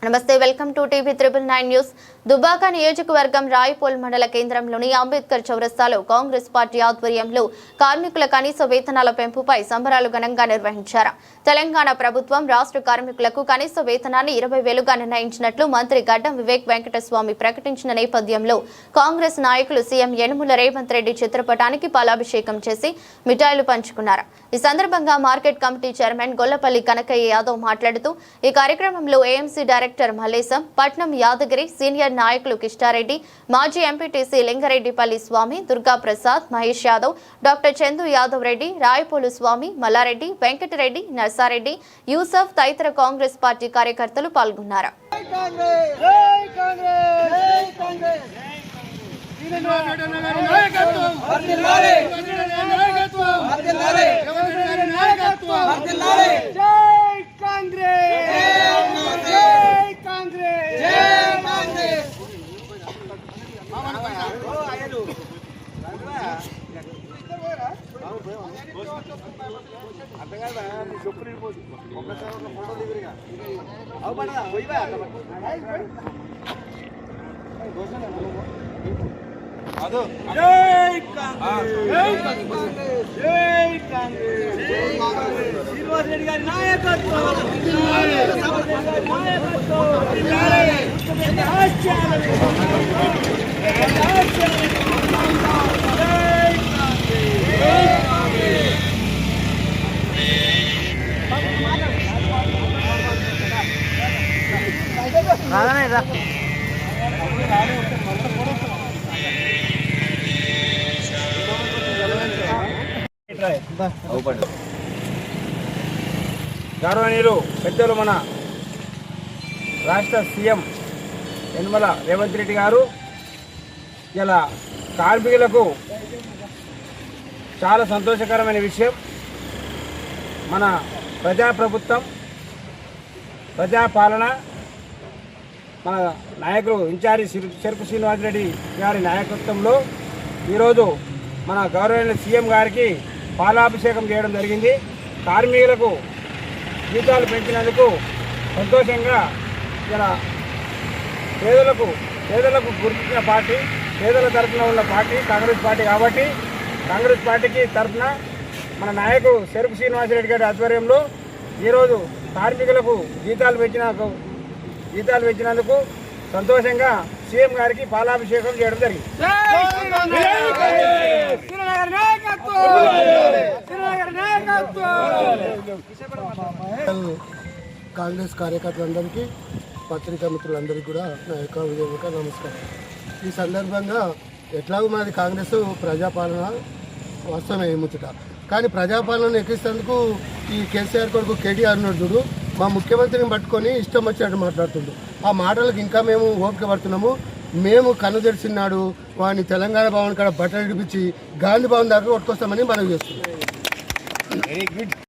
నమస్తే welcome to TV 999 news. Dubbaka నియోజకవర్గం రాయపోల్ మండల కేంద్రంలోని అంబేద్కర్ చౌరస్తాలో కాంగ్రెస్ పార్టీ ఆధ్వర్యంలో కార్మికుల కనీస వేతనాల పెంపుపై సంబరాలు ఘనంగా నిర్వహించారు. తెలంగాణ ప్రభుత్వం రాష్ట్ర కార్మికులకు కనీస వేతనాన్ని 20,000గా నిర్ణయించినట్లు మంత్రి గడ్డం వివేక్ వెంకటస్వామి ప్రకటించిన నేపథ్యంలో కాంగ్రెస్ నాయకులు సీఎం యనుమల రేవంత్ రెడ్డి చిత్రపటానికి పాలాభిషేకం చేసి మిఠాయిలు పంచుకున్నారు. ఈ సందర్భంగా market committee chairman Gollapalli Kanakaiah Yadav మాట్లాడుతూ ఈ కార్యక్రమంలో ఏఎంసీ డైరెక్టర్ మల్లేశం, పట్నం యాదగిరి, సీనియర్ నాయకులు కిష్టారెడ్డి, మాజీ ఎంపీటీసీ లింగారెడ్డిపల్లి స్వామి, దుర్గా ప్రసాద్, మహేష్ యాదవ్, డాక్టర్ చందు యాదవ్ రెడ్డి, రాయపోలు స్వామి, మల్లారెడ్డి, వెంకటరెడ్డి, నర్సారెడ్డి, యూసఫ్ తదితర కాంగ్రెస్ పార్టీ కార్యకర్తలు పాల్గొన్నారు. గౌరవనీయులు పెద్దలు మన రాష్ట్ర సీఎం యనుమల రేవంత్ రెడ్డి గారు ఇలా కార్మికులకు చాలా సంతోషకరమైన విషయం. మన ప్రజాప్రభుత్వం, ప్రజాపాలన, మన నాయకులు ఇన్ఛార్జి చెరుకు శ్రీనివాసరెడ్డి గారి నాయకత్వంలో ఈరోజు మన గౌరవనీయులు సీఎం గారికి పాలాభిషేకం చేయడం జరిగింది. కార్మికులకు జీతాలు పెంచినందుకు సంతోషంగా ఇలా పేదలకు గుర్తించిన పార్టీ, పేదల తరఫున ఉన్న పార్టీ కాంగ్రెస్ పార్టీ కాబట్టి కాంగ్రెస్ పార్టీకి తరఫున మన నాయకుడు చెరుకు శ్రీనివాసరెడ్డి గారి ఆధ్వర్యంలో ఈరోజు కార్మికులకు జీతాలు పెంచినందుకు సంతోషంగా సీఎం గారికి పాలాభిషేకం చేయడం జరిగింది. కాంగ్రెస్ కార్యకర్తలందరికీ, పత్రికా మిత్రులందరికీ కూడా నా యొక్క విధంగా నమస్కారం. ఈ సందర్భంగా ఎట్లాగో మాది కాంగ్రెస్ ప్రజాపాలన వాస్తవమే ముచ్చట, కానీ ప్రజాపాలన ఎక్కిస్తేందుకు ఈ కేసీఆర్ కొడుకు కేటీఆర్ నోడుడు మా ముఖ్యమంత్రిని పట్టుకొని ఇష్టం వచ్చినట్టు మాట్లాడుతుండు. ఆ మాటలకు ఇంకా మేము ఓపిక పడుతున్నాము. మేము కన్ను తెరిచినాడు వాడిని తెలంగాణ భవన్ కాడ బట్టలు ఇడిపించి గాంధీ భవన్ దగ్గర కొట్టుకొస్తామని మనం చేస్తున్నాం.